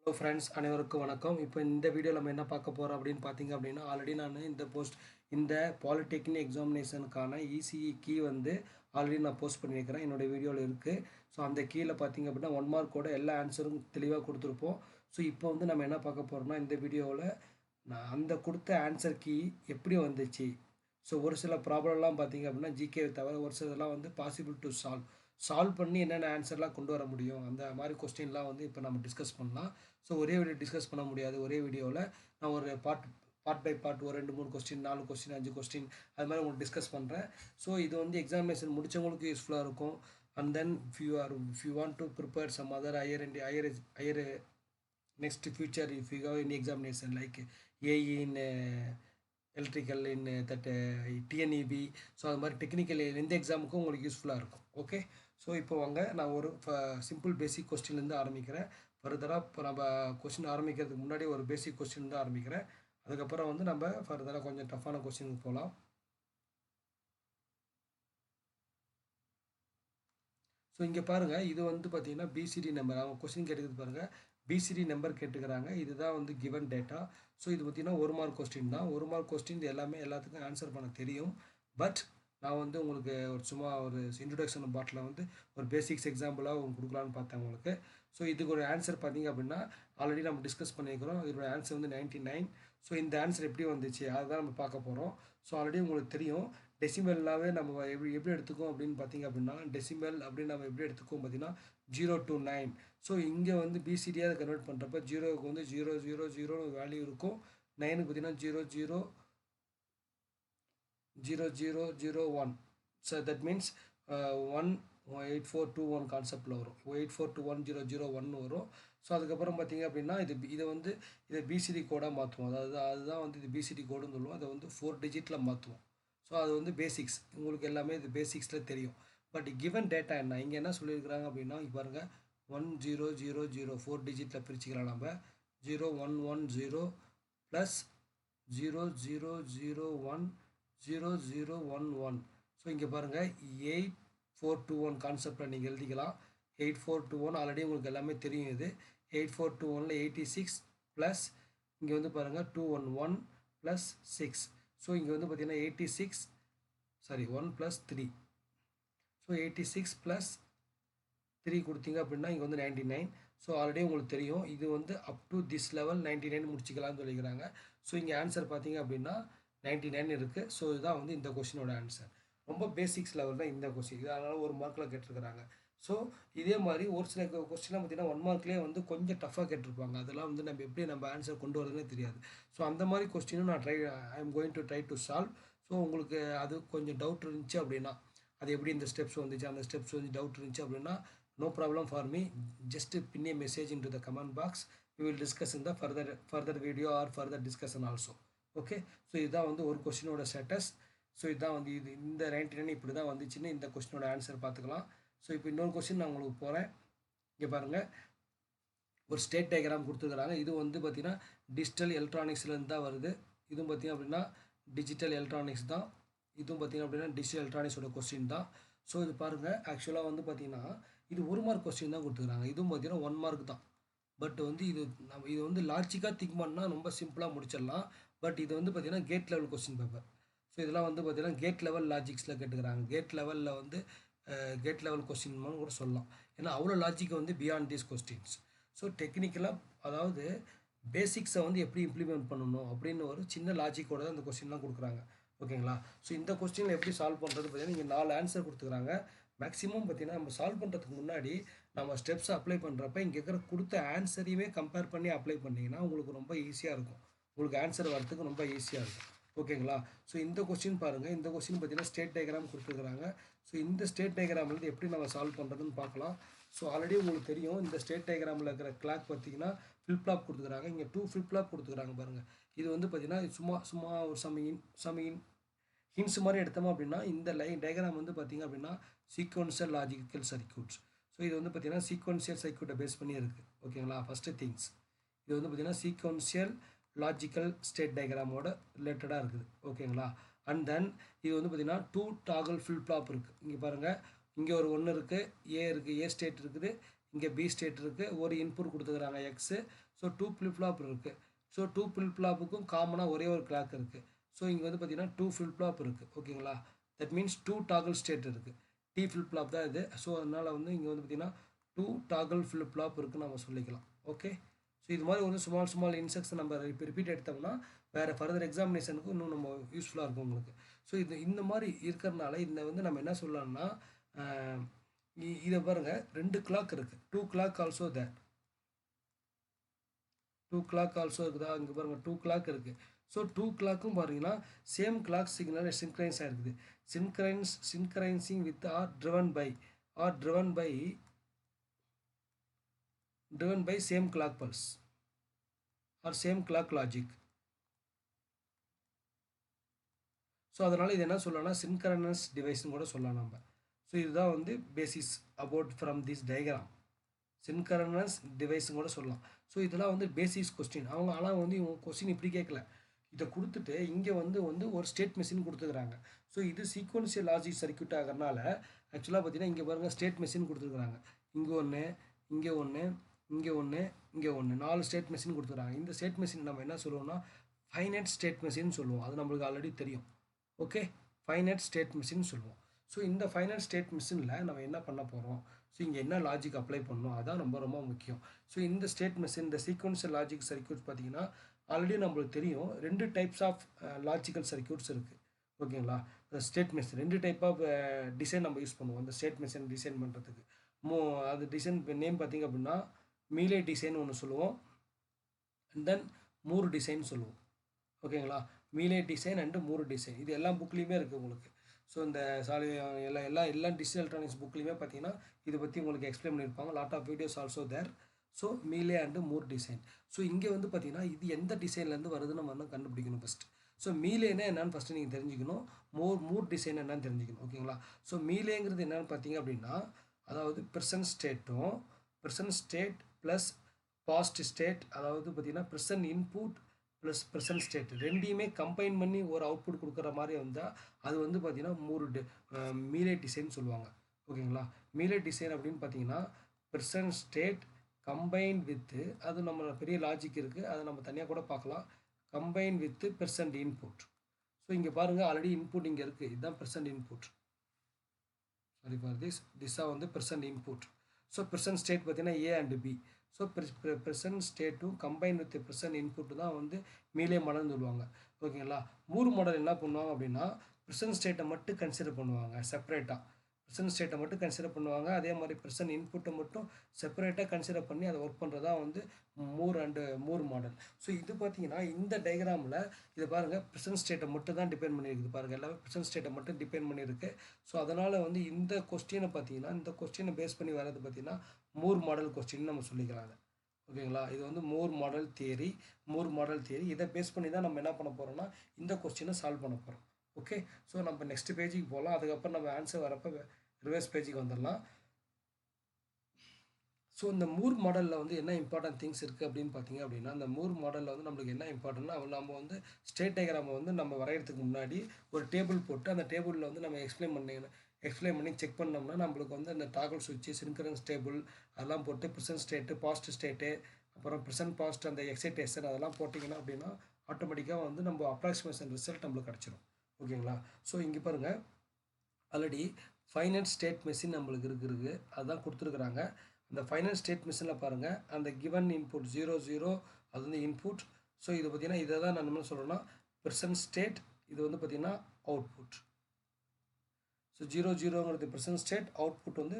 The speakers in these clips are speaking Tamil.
ஹலோ ஃப்ரெண்ட்ஸ், அனைவருக்கும் வணக்கம். இப்போ இந்த வீடியோவில் நம்ம என்ன பார்க்க போகிறோம் அப்படின்னு பார்த்தீங்க அப்படின்னா, ஆல்ரெடி நான் இந்த பாலிடெக்னிக் எக்ஸாமினேஷனுக்கான இசிஇ கீ ஆல்ரெடி நான் போஸ்ட் பண்ணியிருக்கிறேன். என்னோடய வீடியோவில் இருக்குது. ஸோ அந்த கீழே பார்த்தீங்க அப்படின்னா 1 மார்க்கோட எல்லா ஆன்சரும் தெளிவாக கொடுத்துருப்போம். ஸோ இப்போ நம்ம என்ன பார்க்க போகிறோம்னா, இந்த வீடியோவில் நான் அந்த கொடுத்த ஆன்சர் கீ எப்படி வந்துச்சு. ஸோ ஒரு சில ப்ராப்ளம்லாம் பார்த்தீங்க அப்படின்னா ஜிகே தவிர ஒரு சிலதெல்லாம் பாசிபிள் டு சால்வ் பண்ணி என்னென்ன ஆன்சர்லாம் கொண்டு வர முடியும், அந்த மாதிரி கொஸ்டின்லாம் இப்போ நம்ம டிஸ்கஸ் பண்ணலாம். ஸோ ஒரே வீடியோ டிஸ்கஸ் பண்ண முடியாது. ஒரே வீடியோவில் நான் ஒரு பார்ட் பை பார்ட் ஒரு 2 3 கொஸ்டின் 4 கொஸ்டின் 5 கொஸ்டின் அது மாதிரி உங்களுக்கு டிஸ்கஸ் பண்ணுறேன். ஸோ இது எக்ஸாமினேஷன் முடித்தவங்களுக்கு யூஸ்ஃபுல்லாக இருக்கும். And then if you want to prepare some other higher next future, if you have any examination like AE in electrical in that TNEB, so அது மாதிரி டெக்னிக்கல் எந்த எக்ஸாமுக்கும் உங்களுக்கு யூஸ்ஃபுல்லாக இருக்கும். ஓகே, ஸோ இப்போ நான் ஒரு சிம்பிள் பேசிக் கொஸ்டின்லேருந்து ஆரம்பிக்கிறேன். ஃபர்தராக இப்போ நம்ம கொஸ்டின் ஆரம்பிக்கிறதுக்கு முன்னாடி ஒரு பேசிக் கொஸ்டின் தான் ஆரம்பிக்கிறேன். அதுக்கப்புறம் நம்ம ஃபர்தராக கொஞ்சம் டஃப்பான கொஸ்டினுக்கு போகலாம். ஸோ இங்கே பாருங்கள், இது பார்த்தீங்கன்னா பிசிடி நம்பர். அவங்க கொஸ்டின் கேட்டுக்கிறது பாருங்கள், பிசிடி நம்பர் கேட்டுக்கிறாங்க. இதுதான் கிவன் டேட்டா. ஸோ இது பார்த்தீங்கன்னா 1 மார்க் கொஸ்டின் தான். 1 மார்க் கொஸ்டின் இது எல்லாத்துக்கும் ஆன்சர் பண்ண தெரியும். பட் நான் உங்களுக்கு சும்மா ஒரு இன்ட்ரொடக்ஷன் பாட்டில் ஒரு பேசிக்ஸ் எக்ஸாம்பிளாக உங்களுக்கு கொடுக்கலான்னு பார்த்தேன் உங்களுக்கு. ஸோ இதுக்கு ஒரு ஆன்சர் பார்த்தீங்க அப்படின்னா ஆல்ரெடி நம்ம டிஸ்கஸ் பண்ணியிருக்கிறோம். இதோட ஆன்சர் 99. ஸோ இந்த ஆன்சர் எப்படி வந்துச்சு அதுதான் நம்ம பார்க்க போகிறோம். ஸோ ஆல்ரெடி உங்களுக்கு தெரியும், டெசிமல்னாவே நம்ம எப்படி எடுத்துக்கோம் அப்படின்னு பார்த்தீங்க அப்படின்னா, டெசிமல் அப்படின்னு நம்ம எப்படி எடுத்துக்கோம் பார்த்தீங்கன்னா 0 to 9. ஸோ இங்கே பிசிடியாக கன்வெர்ட் பண்ணுறப்ப 0க்கு 000 வேல்யூ இருக்கும். 9க்கு பார்த்தீங்கன்னா 0001. ஸோ தட் மீன்ஸ் 18421 கான்செப்டில் வரும். 84210001 வரும். ஸோ அதுக்கப்புறம் பார்த்தீங்க அப்படின்னா இதை பிசிடி கோடாக மாற்றுவோம். அதுதான் இது பிசிடி கோடுன்னு சொல்லுவோம். அதை 4 டிஜிட்டில் மாற்றுவோம். ஸோ அது பேசிக்ஸ், உங்களுக்கு எல்லாமே இது பேசிக்ஸில் தெரியும். பட் கிவன் டேட்டா என்ன இங்கே என்ன சொல்லியிருக்கிறாங்க அப்படின்னா, இங்கே பாருங்கள் 1000 4 டிஜிட்டில் பிரிச்சுக்கலாம். நம்ம 0110 ப்ளஸ் 0001 0011. ஸோ இங்கே பாருங்கள் 8421 கான்செப்டில் நீங்கள் எழுதிக்கலாம். 8421 ஆல்ரெடி உங்களுக்கு எல்லாமே தெரியும். இது 8421ல் 86 ப்ளஸ் இங்கே பாருங்கள் 211 ப்ளஸ் 6. ஸோ இங்கே பார்த்தீங்கன்னா 86 1 ப்ளஸ் 3. ஸோ 86 ப்ளஸ் 3 கொடுத்தீங்க அப்படின்னா இங்கே 99. ஸோ ஆல்ரெடி உங்களுக்கு தெரியும், இது அப் டு திஸ் லெவல் 99 முடிச்சிக்கலாம்னு சொல்லிக்கிறாங்க. ஸோ இங்கே ஆன்சர் பார்த்தீங்க அப்படின்னா 99 இருக்குது. ஸோ இதுதான் இந்த கொஸ்டினோட ஆன்சர். ரொம்ப பேசிக்ஸ் லெவல் தான் இந்த கொஸ்டின். இது அதனால் 1 மார்க்கில் கேட்டிருக்கிறாங்க. ஸோ இதே மாதிரி ஒரு சில கொஸ்டின்லாம் பார்த்தீங்கன்னா 1 மார்க்லேயே கொஞ்சம் டஃப்பாக கேட்டிருப்பாங்க. அதெல்லாம் நம்ம எப்படி ஆன்சர் கொண்டு வரதுனே தெரியாது. ஸோ அந்த மாதிரி கொஸ்டினும் நான் ஐ am going to try to solve. So உங்களுக்கு அது கொஞ்சம் டவுட் இருந்துச்சு அப்படின்னா, அது எப்படி இந்த ஸ்டெப்ஸ் வந்துச்சு அந்த ஸ்டெப்ஸ் டவுட் இருந்துச்சு அப்படின்னா, no problem for me, just pin a message into the comment box. We will discuss in the further video or further discussion also. Okay, so இதுதான் ஒரு கொஸ்டினோட ஸ்டேட்டஸ். ஸோ இதுதான் இந்த 99 இப்படி தான் வந்துச்சுன்னு இந்த கொஸ்டினோட ஆன்சர் பார்த்துக்கலாம். ஸோ இப்போ இன்னொரு கொஸ்டின் நான் உங்களுக்கு போகிறேன். இங்கே பாருங்கள், ஒரு ஸ்டேட் டயக்ராம் கொடுத்துருக்குறாங்க. இது பார்த்தீங்கன்னா டிஜிட்டல் எலக்ட்ரானிக்ஸ்லேருந்து தான் வருது. இதுவும் பார்த்தீங்க அப்படின்னா டிஜிட்டல் எலக்ட்ரானிக்ஸ் தான். இதுவும் பார்த்தீங்க அப்படின்னா டிஜிட்டல் எலக்ட்ரானிக்ஸோட கொஸ்டின் தான். ஸோ இது பாருங்கள், ஆக்சுவலாக பார்த்தீங்கன்னா இது 1 மார்க் கொஸ்டின் தான் கொடுத்துருக்காங்க. இதுவும் பார்த்தீங்கன்னா 1 மார்க் தான். பட் இது லாஜிக்காக திங்க் பண்ணால் ரொம்ப சிம்பிளாக முடிச்சிடலாம். பட் இது பார்த்தீங்கன்னா GATE level question paper. So இதெல்லாம் பார்த்தீங்கன்னா கேட் லெவல் லாஜிக்ஸில் கேட்டுக்கிறாங்க. கேட் லெவலில் கேட் லெவல் கொஸ்டின் கூட சொல்லலாம். ஏன்னா அவ்வளோ logic beyond these questions. So டெக்னிக்கலாக அதாவது பேசிக்ஸை எப்படி இம்ப்ளிமெண்ட் பண்ணணும் அப்படின்னு ஒரு சின்ன லாஜிக்கோட தான் இந்த கொஸ்டின்லாம் கொடுக்குறாங்க. ஓகேங்களா? ஸோ இந்த கொஸ்டினில் எப்படி சால்வ் பண்ணுறது பார்த்தீங்கன்னா, இங்கே 4 ஆன்சர் கொடுத்துக்கிறாங்க. மேக்ஸிமம் பார்த்தீங்கன்னா நம்ம சால்வ் பண்ணுறதுக்கு முன்னாடி நம்ம ஸ்டெப்ஸ் அப்ளை பண்ணுறப்ப இங்கே இருக்கிற கொடுத்த ஆன்சரையுமே கம்பேர் பண்ணி அப்ளை பண்ணிங்கன்னா உங்களுக்கு ரொம்ப ஈஸியாக இருக்கும். உங்களுக்கு ஆன்சர் வரத்துக்கு ரொம்ப ஈஸியாக இருக்கும். ஓகேங்களா? ஸோ இந்த கொஸ்டின் பாருங்கள். இந்த கொஸ்டின் பார்த்தீங்கன்னா ஸ்டேட் டயக்ராம் கொடுத்துருக்குறாங்க. ஸோ இந்த ஸ்டேட் டயக்ராம் எப்படி நம்ம சால்வ் பண்ணுறதுன்னு பார்க்கலாம். ஸோ ஆல்ரெடி உங்களுக்கு தெரியும், இந்த ஸ்டேட் டயக்ராமில் இருக்கிற கிளாக் பார்த்தீங்கன்னா ஃப்ளிப் ஃப்ளாப் கொடுத்துக்கிறாங்க. இங்கே 2 ஃப்ளிப் ஃப்ளாப் கொடுத்துக்கிறாங்க பாருங்கள். இது பார்த்தீங்கன்னா சும்மா ஒரு சமையின் ஹின்ஸ் மாதிரி எடுத்தோம் அப்படின்னா இந்த டயக்ராம் பார்த்தீங்க அப்படின்னா சீக்வன்ஷியல் லாஜிக்கல் சர்க்யூட்ஸ். ஸோ இது பார்த்தீங்கன்னா சீக்வன்ஷியல் சர்க்யூட்டை பேஸ் பண்ணி இருக்குது. ஓகேங்களா? ஃபஸ்ட்டு திங்ஸ் இது பார்த்தீங்கன்னா சீக்வன்ஷியல் லாஜிக்கல் ஸ்டேட் டயக்ராமோட ரிலேட்டடாக இருக்குது. ஓகேங்களா? அண்ட் தென் இது பார்த்தீங்கன்னா 2 டாகல் ஃபில் ஃப்ளாப் இருக்குது. இங்கே பாருங்கள், இங்கே ஒரு 1 இருக்குது, ஏ இருக்குது, ஏ ஸ்டேட் இருக்குது, இங்கே பி ஸ்டேட் இருக்குது, ஒரு இன்புட் கொடுத்துக்கிறாங்க எக்ஸு. ஸோ 2 ஃப்ளிப் ஃப்ளாப் இருக்குது. ஸோ 2 ஃப்ளிப் ஃப்ளாப்புக்கும் காமனாக ஒரே ஒரு கிளாக் இருக்குது. ஸோ இங்கே வந்து பார்த்தீங்கன்னா 2 ஃப்ளிப் ஃப்ளாப் இருக்குது. ஓகேங்களா, தட் மீன்ஸ் 2 டாகல் ஸ்டேட் இருக்குது. டி ஃப்ளிப் ஃப்ளாப் தான் இது. ஸோ அதனால் வந்து இங்கே வந்து பார்த்தீங்கன்னா 2 டாகல் ஃப்ளிப் ஃப்ளாப் இருக்குன்னு நம்ம சொல்லிக்கலாம். ஓகே, ஸோ இது மாதிரி வந்து ஸ்மால் இன்ஸ்ட்ரக்ஷன் நம்ம ரிப்பீட் எடுத்தோம்னா வேறு ஃபர்தர் எக்ஸாமினேஷனுக்கு இன்னும் நம்ம யூஸ்ஃபுல்லாக இருக்கும் உங்களுக்கு. ஸோ இந்த மாதிரி இருக்கிறதுனால இந்த வந்து நம்ம என்ன சொல்லலாம்னா, இதை பாருங்கள், 2 கிளாக் இருக்குது. 2 கிளாக் ஆல்சோ தேர். 2 கிளாக் ஆல்சோ இருக்குதா, இங்கே பாருங்கள் 2 கிளாக் இருக்குது. ஸோ 2 கிளாக்கும் பார்த்தீங்கன்னா சேம் கிளாக் சிக்னல் சின்க்ரைன்ஸ் ஆகிருக்குது. Synchronising with or driven by same clock pulse or same clock logic. So அதனால் இது என்ன சொல்லலாம்னா சின்க்ரனஸ் டிவைஸ்னு கூட சொல்லலாம் நம்ம. ஸோ இதுதான் வந்து basis about from this diagram. Synchronous டிவைஸ்னு கூட சொல்லலாம். ஸோ இதெல்லாம் வந்து பேசிக்ஸ் கொஸ்டின். அவங்க ஆனால் வந்து இவங்க கொஸ்டின் இப்படி கேட்கல, இதை கொடுத்துட்டு இங்கே வந்து ஒரு ஸ்டேட் மெஷின் கொடுத்துக்கிறாங்க. ஸோ இது சீக்வன்ஷியல் லாஜிக் சர்க்யூட் ஆகிறனால ஆக்சுவலாக பார்த்தீங்கன்னா இங்கே பாருங்கள் ஸ்டேட் மெஷின் கொடுத்துருக்குறாங்க. இங்கே ஒன்று, இங்கே ஒன்று, இங்கே ஒன்று, இங்கே ஒன்று, 4 ஸ்டேட் மெஷின் கொடுத்துருக்காங்க. இந்த ஸ்டேட் மெஷின் நம்ம என்ன சொல்லுவோம்னா ஃபைனைட் ஸ்டேட் மெஷின் சொல்லுவோம். அது நம்மளுக்கு ஆல்ரெடி தெரியும். ஓகே, ஃபைனைட் ஸ்டேட் மெஷின் சொல்லுவோம். ஸோ இந்த ஃபைனைட் ஸ்டேட் மெஷினில் நம்ம என்ன பண்ண போகிறோம், ஸோ இங்கே என்ன லாஜிக் அப்ளை பண்ணணும், அதான் ரொம்ப முக்கியம். ஸோ இந்த ஸ்டேட் மெஷின், இந்த சீக்வன்ஷியல் லாஜிக் சர்க்யூட்ஸ் பார்த்தீங்கன்னா ஆல்ரெடி நம்மளுக்கு தெரியும் 2 டைப்ஸ் ஆஃப் லாஜிக்கல் சர்க்யூட்ஸ் இருக்குது. ஓகேங்களா, state machine 2 type of design நம்ம யூஸ் பண்ணுவோம் அந்த ஸ்டேட் மெஷின் டிசைன் பண்ணுறதுக்கு. அது டிசைன் நேம் பார்த்திங்க அப்படின்னா மீலே டிசைன் ஒன்று சொல்லுவோம், அண்ட் தென் மூர் டிசைன் சொல்லுவோம். ஓகேங்களா, மீலே டிசைன் அண்டு மூர் டிசைன், இது எல்லா புக்லேயுமே இருக்குது உங்களுக்கு. ஸோ இந்த எல்லா டிஜிட்டல் எலக்ட்ரானிக்ஸ் புக்லேயுமே பார்த்தீங்கன்னா இதை பற்றி உங்களுக்கு எக்ஸ்பிளைன் பண்ணியிருப்பாங்க. Lot of videos also there. So Mealy and Moore design. So இங்கே வந்து பார்த்தீங்கன்னா இது எந்த டிசைன்லேருந்து வருதுன்னு நம்ம வந்து கண்டுபிடிக்கணும் ஃபஸ்ட்டு. ஸோ மீலேன்னா என்னென்னு ஃபஸ்ட்டு நீங்கள் தெரிஞ்சுக்கணும், மூர் டிசைன் என்னென்னு தெரிஞ்சுக்கணும். ஓகேங்களா, ஸோ மீலேங்கிறது என்னென்னு பார்த்தீங்க அப்படின்னா அதாவது present state plus past state, அதாவது பார்த்தீங்கன்னா present input plus present state ரெண்டையுமே கம்பைன் பண்ணி ஒரு அவுட்புட் கொடுக்குற மாதிரி வந்தால் அது வந்து பார்த்திங்கன்னா மீலே டிசைன் சொல்லுவாங்க. ஓகேங்களா, மீலே டிசைன் அப்படின்னு பார்த்தீங்கன்னா ப்ரெசன்ட் ஸ்டேட் கம்பைன் வித்து, அது நம்ம பெரிய லாஜிக் இருக்குது, அதை நம்ம தனியாக கூட பார்க்கலாம். Combine with present input. So இங்கே பாருங்கள் ஆல்ரெடி இன்புட் இங்கே இருக்குது, இதுதான் ப்ரெசன்ட் இன்புட். சாரி ஃபார் திஸ்ஸாக வந்து present input. So present state பார்த்தீங்கன்னா A and B. So present ஸ்டேட்டும் கம்பைன் வித் ப்ரெசன்ட் இன்புட்டு தான் வந்து மீலே மாடல்னு சொல்லுவாங்க. ஓகேங்களா, மூர் மாடல் என்ன பண்ணுவாங்க அப்படின்னா ப்ரெசன்ட் ஸ்டேட்டை மட்டும் கன்சிடர் பண்ணுவாங்க செப்பரேட்டாக. ப்ரெசன்ட் ஸ்டேட்டை மட்டும் கன்சிடர் பண்ணுவாங்க, அதே மாதிரி ப்ரெசன்ட் இன்புட்டை மட்டும் செப்பரேட்டாக கன்சிடர் பண்ணி அதை ஒர்க் பண்ணுறதா வந்து மூர் மாடல். ஸோ இது பார்த்தீங்கன்னா இந்த டயக்ராமில் இதை பாருங்கள் ப்ரெசன்ட் ஸ்டேட்டை மட்டும் தான் டிபெண்ட் பண்ணியிருக்குது. பாருங்கள் எல்லாமே ப்ரெசன்ட் ஸ்டேட்டை மட்டும் டிபெண்ட் பண்ணியிருக்கு. ஸோ அதனால் வந்து இந்த கொஸ்டினை பார்த்தீங்கன்னா இந்த கொஸ்டினை பேஸ் பண்ணி வர்றது பார்த்தீங்கன்னா மூர் மாடல் கொஸ்டின் நம்ம சொல்லிக்கிறாங்க. ஓகேங்களா, இது வந்து மூர் மாடல் தியரி. இதை பேஸ் பண்ணி தான் நம்ம என்ன பண்ண போகிறோம்னா இந்த கொஸ்டினை சால்வ் பண்ண போகிறோம். ஓகே, ஸோ நம்ம நெக்ஸ்ட் பேஜுக்கு போகலாம். அதுக்கப்புறம் நம்ம ஆன்சர் வரப்போ ரிவர்ஸ் பேஜுக்கு வந்துடலாம். ஸோ இந்த மூர் மாடலில் வந்து என்ன இம்பார்ட்டன்ட் திங்ஸ் இருக்குது அப்படின்னு பார்த்தீங்க அப்படின்னா, அந்த மூர் மாடலில் வந்து நம்மளுக்கு என்ன இம்பார்ட்டன்ட்னா நம்ம வந்து ஸ்டேட் டயக்ராமை வந்து நம்ம வரைகிறதுக்கு முன்னாடி ஒரு டேபிள் போட்டு அந்த டேபிளில் வந்து நம்ம எக்ஸ்பிளைன் பண்ணி செக் பண்ணோம்னா நம்மளுக்கு வந்து அந்த டாகல் சுவிட்சு, சின்க்ரனஸ் டேபிள் அதெல்லாம் போட்டு ப்ரெசன்ட் ஸ்டேட்டு, பாஸ்ட் ஸ்டேட்டு, அப்புறம் ப்ரெசன்ட் பாஸ்ட் அந்த எக்ஸைட்டேஷன் அதெல்லாம் போட்டிங்கன்னா அப்படின்னா ஆட்டோமேட்டிக்காக வந்து நம்ம அப்ராக்சிமேஷன் ரிசல்ட் நம்மளுக்கு கிடச்சிரும். ஓகேங்களா, ஸோ இங்கே பாருங்கள் ஆல்ரெடி ஃபைனைட் ஸ்டேட் மெஷின் நம்மளுக்கு இருக்குது, அதுதான் கொடுத்துருக்குறாங்க. அந்த ஃபைனல் ஸ்டேட் மெஷினில் பாருங்கள் அந்த கிவன் இன்புட் 0 அது வந்து இன்புட். ஸோ இது பார்த்திங்கன்னா இதை தான் நான் என்ன சொல்கிறேன்னா ப்ரெசன்ட் ஸ்டேட், இது வந்து பார்த்திங்கன்னா output. So 0 present state, output வந்து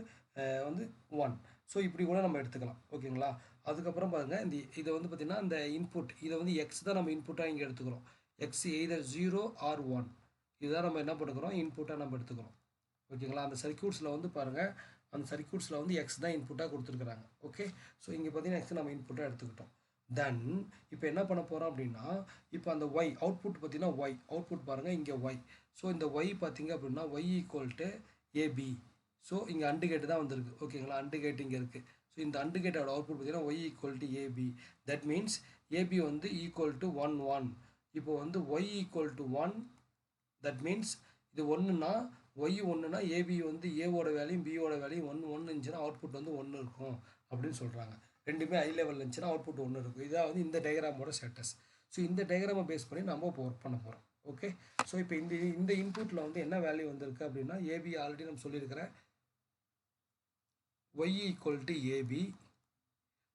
1. ஸோ இப்படி கூட நம்ம எடுத்துக்கலாம். ஓகேங்களா, அதுக்கப்புறம் பாருங்கள் இதை வந்து பார்த்திங்கன்னா இந்த இன்புட் இதை வந்து எக்ஸ் தான் நம்ம இன்புட்டாக இங்கே எடுத்துக்கிறோம். எக்ஸ் எய்தர் 0 ஆர் 1 இதுதான் நம்ம என்ன பண்ணுறோம் இன்புட்டாக நம்ம எடுத்துக்கிறோம். ஓகேங்களா, அந்த சர்க்யூட்ஸில் வந்து பாருங்கள் அந்த சர்க்யூட்ஸில் வந்து எக்ஸ் தான் இன்புட்டாக கொடுத்துருக்குறாங்க. ஓகே, ஸோ இங்கே பார்த்தீங்கன்னா எக்ஸ் நம்ம இன்புட்டாக எடுத்துக்கிட்டோம். தென் இப்போ என்ன பண்ண போகிறோம் அப்படின்னா இப்போ அந்த ஒய் அவுட்புட் பார்த்தீங்கன்னா ஒய் அவுட்புட் பாருங்கள் இங்கே ஒய். ஸோ இந்த ஒய் பார்த்தீங்க அப்படின்னா Y equal to AB. So இங்கே அண்டு கேட்டு தான் வந்திருக்கு. ஓகேங்களா, அண்டு கேட் இங்கே இருக்குது. ஸோ இந்த அண்டு கேட்டோட அவுட்புட் பார்த்தீங்கன்னா Y equal to AB. That means AB வந்து ஈக்குவல் டு 1 இப்போ வந்து Y equal to 1. That means இது ஒன்றுனா ஒய் ஒன்றுனா ஏபி வந்து ஏவோட வேலையும் பியோட வேலையும் 1 இருந்துச்சுன்னா அவுட்புட் வந்து 1 இருக்கும். அப்படின்னு சொல்கிறாங்க. ரெண்டுமே ஹை லெவலில் இருந்துச்சுன்னா அவுட்புட் ஒன்று இருக்கும். இதான் வந்து இந்த டயக்ராமோட ஸ்டேட்டஸ். ஸோ இந்த டயக்ராமை பேஸ் பண்ணி நம்ம இப்போ ஒர்க் பண்ண போகிறோம். ஓகே, ஸோ இப்போ இந்த இந்த இன்புட்டில் வந்து என்ன வேல்யூ வந்திருக்கு அப்படின்னா ஏபி ஆல்ரெடி நம்ம சொல்லியிருக்கிறேன். Y equal to AB.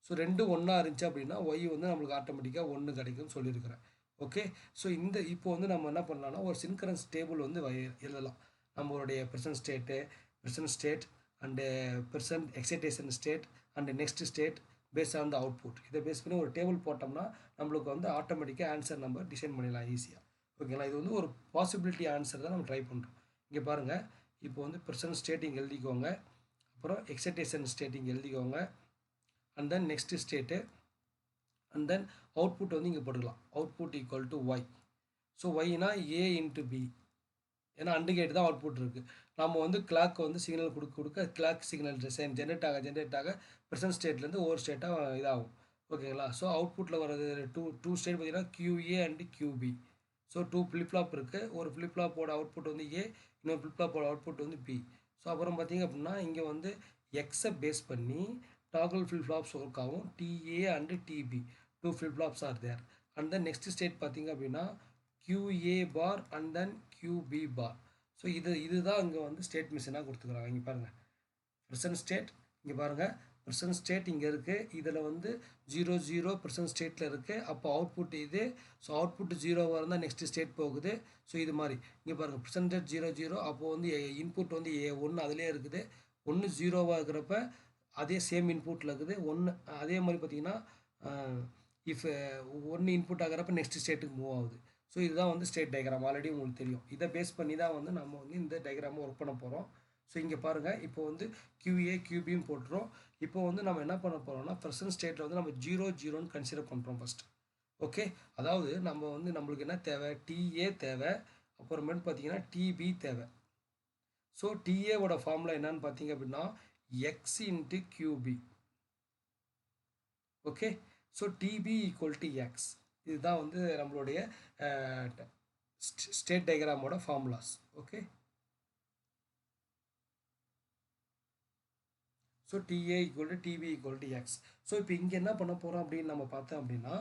So ரெண்டும் ஒன்றா இருந்துச்சு அப்படின்னா ஒய் வந்து நம்மளுக்கு ஆட்டோமேட்டிக்காக ஒன்று கிடைக்கும்னு சொல்லியிருக்கிறேன். ஓகே, ஸோ இந்த இப்போ வந்து நம்ம என்ன பண்ணலாம்னா ஒரு சின்கரன்ஸ் டேபிள் வந்து எழுதலாம். நம்மளுடைய present state and present excitation state and next state base on the output. இதை பேஸ் பண்ணி ஒரு டேபிள் போட்டோம்னா நம்மளுக்கு வந்து ஆட்டோமேட்டிக்காக ஆன்சர் நம்ம டிசைன் பண்ணிடலாம் ஈஸியாக. ஓகேங்களா, இது வந்து ஒரு பாசிபிலிட்டி ஆன்சர் தான் நம்ம ட்ரை பண்ணுறோம். இங்கே பாருங்கள், இப்போ வந்து ப்ரெசன்ட் ஸ்டேட் இங்கே எழுதிக்கோங்க, அப்புறம் எக்ஸைட்டேஷன் ஸ்டேட் இங்கே எழுதிக்கோங்க, and then next state, and then output வந்து இங்கே போட்டுக்கலாம். Output equal to Y. So ஒய்னா ஏ இன்ட்டு பி, ஏன்னா அண்டு கேட் தான் அவுட்புட் இருக்குது. நம்ம வந்து கிளாக் வந்து சிக்னல் கொடுக்க கிளாக் சிக்னல் ஜென்ரேட் ஆக ப்ரெசன்ட் ஸ்டேட்லேருந்து ஒவ்வொரு ஸ்டேட்டாக இதாகும். ஓகேங்களா, ஸோ அவுட்புட்டில் வர்றது டூ ஸ்டேட் பார்த்தீங்கன்னா QA and QB. So 2 flip flop இருக்குது. ஒரு ஃப்ளிப்ஃப்ளாப்போட அவுட்புட் வந்து ஏ, இன்னொரு ஃப்ளிப்ஃப்ளாப்போட அவுட்புட் வந்து பி. ஸோ அப்புறம் பார்த்தீங்க அப்படின்னா இங்கே வந்து எக்ஸை பேஸ் பண்ணி டாகல் ஃப்ளிப்ஃப்ளாப்ஸ் ஒர்க் ஆகும். TA and TB 2 flip flops are there. And then next state பார்த்தீங்க அப்படின்னா QA bar and then QB bar. So இதுதான் இங்கே வந்து ஸ்டேட் மிஷினாக கொடுத்துக்கிறாங்க. இங்கே பாருங்கள் ப்ரெசன்ட் ஸ்டேட், இங்கே பாருங்கள் ப்ரெசன்ட் ஸ்டேட் இங்கே இருக்குது. இதில் வந்து 0 ப்ரெசன்ட் ஸ்டேட்டில் இருக்குது. அப்போ அவுட்புட் இது. ஸோ அவுட்புட் 0வாக இருந்தால் நெக்ஸ்ட் ஸ்டேட் போகுது. ஸோ இது மாதிரி இங்கே பாருங்கள் ப்ரெசன்ட் ஸ்டேட் 0 அப்போது வந்து இன்புட் வந்து A1 அதிலே இருக்குது. 1 0வாக இருக்கிறப்ப அதே சேம் இன்புட்டில் இருக்குது. அதே மாதிரி பார்த்தீங்கன்னா இஃப் 1 இன்புட் ஆகிறப்ப நெக்ஸ்ட் ஸ்டேட்டுக்கு மூவ் ஆகுது. ஸோ இதுதான் வந்து ஸ்டேட் டயக்ராம், ஆல்ரெடி உங்களுக்கு தெரியும். இதை பேஸ் பண்ணி தான் வந்து நம்ம வந்து இந்த டயக்ராமை ஒர்க் பண்ண போகிறோம். ஸோ இங்கே பாருங்கள், இப்போ வந்து QA QBன்னு போட்டுரும். இப்போ வந்து நம்ம என்ன பண்ண போகிறோம்னா ப்ரெசன்ட் ஸ்டேட்டில் வந்து நம்ம 0 கன்சிடர் பண்ணுறோம் ஃபஸ்ட்டு. ஓகே, அதாவது நம்ம வந்து நம்மளுக்கு என்ன தேவை, TA தேவை, அப்புறமேட்டு பார்த்தீங்கன்னா TB தேவை. ஸோ TA ஃபார்முலா என்னன்னு பார்த்தீங்க அப்படின்னா X into QB. Okay, so TB equal to X. இதுதான் வந்து நம்மளுடைய ஸ்டேட் டயக்ராமோட formulas. Okay, so TA equal to TB equal to X. So இப்போ இங்கே என்ன பண்ண போகிறோம் அப்படின்னு நம்ம பார்த்தோம் அப்படின்னா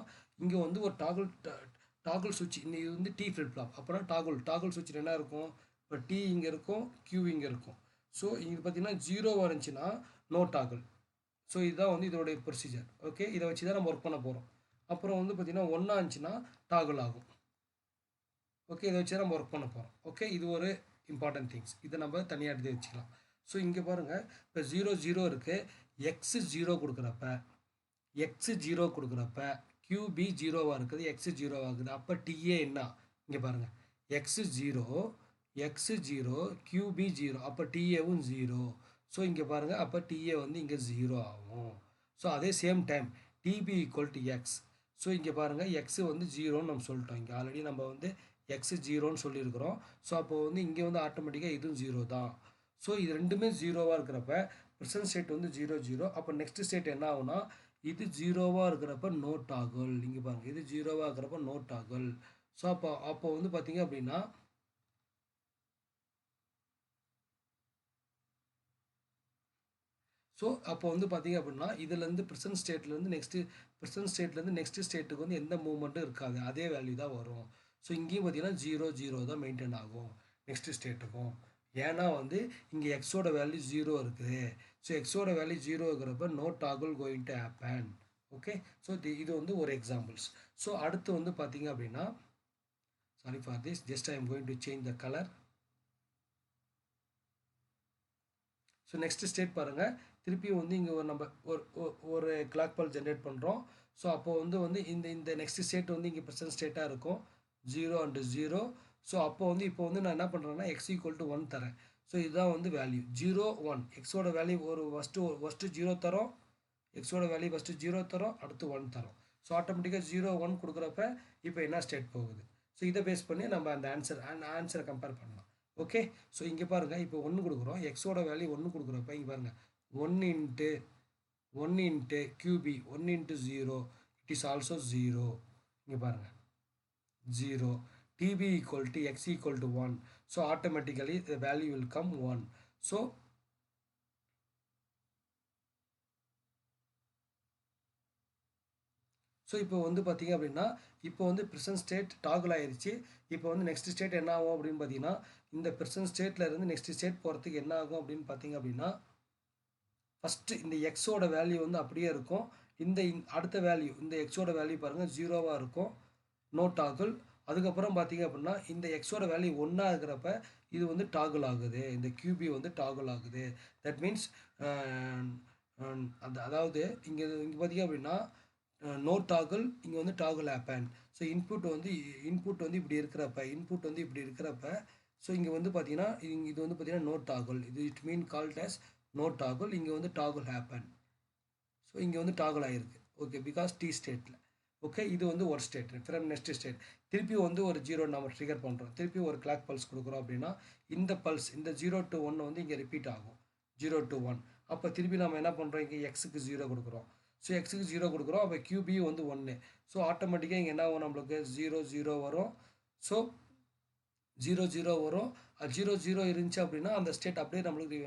இங்கே வந்து ஒரு டாகுல் சுவிட்ச், இது வந்து T ஃப்ளிப்ஃப்ளாப். அப்புறம் டாகுல் சுவிட்ச் என்ன இருக்கும், இப்போ T இங்கே இருக்கும், Q இங்கே இருக்கும். ஸோ இங்கே பார்த்தீங்கன்னா 0 இருந்துச்சுன்னா நோ டாகுல். ஸோ இதுதான் வந்து இதோடைய ப்ரொசீஜர். ஓகே, இதை வச்சு தான் நம்ம ஒர்க் பண்ண போகிறோம். அப்புறம் வந்து பார்த்தீங்கன்னா 1 இருந்துச்சுன்னா டாகுல் ஆகும். ஓகே, இதை வச்சு நம்ம ஒர்க் பண்ண போகிறோம். ஓகே, இது ஒரு இம்பார்ட்டன்ட் திங்ஸ், இதை நம்ம தனியாக எடுத்து வச்சுக்கலாம். ஸோ இங்கே பாருங்கள், இப்போ 0 இருக்குது. எக்ஸு 0 கொடுக்குறப்ப QB 0வாக இருக்குது, எக்ஸு 0வாக இருக்குது. அப்போ TA என்ன, இங்கே பாருங்கள் எக்ஸு 0 QB 0, அப்போ TA-வும் 0. ஸோ இங்கே பாருங்கள், அப்போ TA வந்து இங்கே 0 ஆகும். ஸோ அதே same time TB equal to X. So இங்கே பாருங்கள் எக்ஸு வந்து 0ன்னு நம்ம சொல்லிட்டோம். இங்கே ஆல்ரெடி நம்ம வந்து எக்ஸு 0ன்னு சொல்லியிருக்கிறோம். ஸோ அப்போ வந்து இங்கே வந்து ஆட்டோமேட்டிக்காக இதுவும் 0 தான். ஸோ இது ரெண்டுமே 0வாக இருக்கிறப்ப ப்ரெசன்ட் ஸ்டேட் வந்து 0 அப்போ நெக்ஸ்ட் ஸ்டேட் என்ன ஆகுனா இது 0வாக இருக்கிறப்ப நோ டாகுல். இங்கே பாருங்கள், இது 0வாக இருக்கிறப்ப நோ டாகுல். ஸோ அப்போ வந்து பார்த்தீங்க அப்படின்னா ஸோ அப்போ வந்து பார்த்தீங்க அப்படின்னா இதுலேருந்து ப்ரெசன்ட் ஸ்டேட்லேருந்து நெக்ஸ்ட் ஸ்டேட்டுக்கு வந்து எந்த மூவ்மெண்ட்டும் இருக்காது, அதே வேல்யூ தான் வரும். ஸோ இங்கேயும் பார்த்தீங்கன்னா 0 தான் மெயின்டைன் ஆகும் நெக்ஸ்ட் ஸ்டேட்டுக்கும். ஏன்னா வந்து இங்கே எக்ஸோட வேல்யூ 0 இருக்குது. ஸோ எக்ஸோட வேல்யூ 0 இருக்கிறப்ப no toggle going to happen. Okay, so இது வந்து ஒரு எக்ஸாம்பிள்ஸ். ஸோ அடுத்து வந்து பார்த்தீங்க அப்படின்னா, sorry for this, just I am going to change the colour. So next state பாருங்கள், திருப்பி வந்து இங்கே நம்ம ஒரு கிளாக் பால் ஜென்ரேட் பண்ணுறோம். ஸோ அப்போது வந்து இந்த நெக்ஸ்ட் ஸ்டேட் வந்து இங்கே ப்ரெசன்ட் ஸ்டேட்டாக இருக்கும் 0 அண்டு 0. ஸோ அப்போ வந்து இப்போ வந்து நான் என்ன பண்ணுறேன்னா எக்ஸ் ஈக்குவல் டு 1 தரேன். ஸோ இதுதான் வந்து வேல்யூ 0 1. எக்ஸோட வேல்யூ ஃபஸ்ட்டு 0 தரோம், எக்ஸோட வேல்யூ ஃபஸ்ட்டு 0 தரோம், அடுத்து 1 தரோம். ஸோ ஆட்டோமேட்டிக்காக 0 1 கொடுக்குறப்ப இப்போ என்ன ஸ்டேட் போகுது. ஸோ இதை பேஸ் பண்ணி நம்ம அந்த ஆன்சரை கம்பேர் பண்ணலாம். ஓகே, ஸோ இங்கே பாருங்கள், இப்போ 1 கொடுக்குறோம், எக்ஸோட வேல்யூ 1 கொடுக்குறப்ப இங்கே பாருங்கள் 1 into QB 1 into 0 it is also 0. இங்கே பாருங்கள் 0. TB equal to X equal to 1. So automatically the value will come 1. So so இப்போ வந்து பார்த்தீங்க அப்படின்னா இப்போ வந்து ப்ரெசன்ட் ஸ்டேட் டாகுல் ஆயிருச்சு. இப்போ வந்து நெக்ஸ்ட் ஸ்டேட் என்ன ஆகும் அப்படின்னு பார்த்தீங்கன்னா இந்த ப்ரெசன்ட் ஸ்டேட்டில் இருந்து நெக்ஸ்ட் ஸ்டேட் போகிறதுக்கு என்ன ஆகும் அப்படின்னு பார்த்தீங்க அப்படின்னா ஃபஸ்ட்டு இந்த எக்ஸோட வேல்யூ வந்து அப்படியே இருக்கும். இந்த அடுத்த வேல்யூ இந்த எக்ஸோட வேல்யூ பாருங்கள் ஜீரோவாக இருக்கும், நோ டாகுல். அதுக்கப்புறம் பார்த்தீங்க அப்படின்னா இந்த எக்ஸோட வேல்யூ ஒன்றா இருக்கிறப்ப இது வந்து டாகுல் ஆகுது, இந்த கியூபி வந்து டாகுல் ஆகுது. தட் மீன்ஸ் அதாவது இங்கே இங்கே பார்த்தீங்க அப்படின்னா நோ டாகுல், இங்கே வந்து டாகுல் ஆப்பன். ஸோ இன்புட் வந்து இப்படி இருக்கிறப்ப ஸோ இங்கே வந்து பார்த்தீங்கன்னா இது வந்து பார்த்தீங்கன்னா நோ டாகுல், இது it mean called as no toggle. இங்கே வந்து டாகுல் ஹேப்பன். ஸோ இங்கே வந்து டாகுல் ஆகிருக்கு. ஓகே, பிகாஸ் டி ஸ்டேட்டில். ஓகே, இது வந்து ஒரு ஸ்டேட். ஃப்ரம் நெக்ஸ்ட் ஸ்டேட் திருப்பி வந்து ஒரு ஜீரோ நம்ம ட்ரிகர் பண்ணுறோம், திருப்பி ஒரு கிளாக் பல்ஸ் கொடுக்குறோம் அப்படின்னா இந்த பல்ஸ் இந்த 0 to 1 வந்து இங்கே ரிப்பீட் ஆகும், 0 to 1. அப்போ திருப்பி நம்ம என்ன பண்ணுறோம், இங்கே எக்ஸுக்கு 0 கொடுக்குறோம். ஸோ எக்ஸுக்கு 0 கொடுக்குறோம், அப்போ கியூபி வந்து 1. ஸோ ஆட்டோமேட்டிக்காக இங்கே என்ன ஆகும், நம்மளுக்கு 0 0 வரும். ஸோ 0 0 வரும். 0 0 இருந்துச்சு அப்படின்னா அந்த ஸ்டேட் அப்படியே நம்மளுக்கு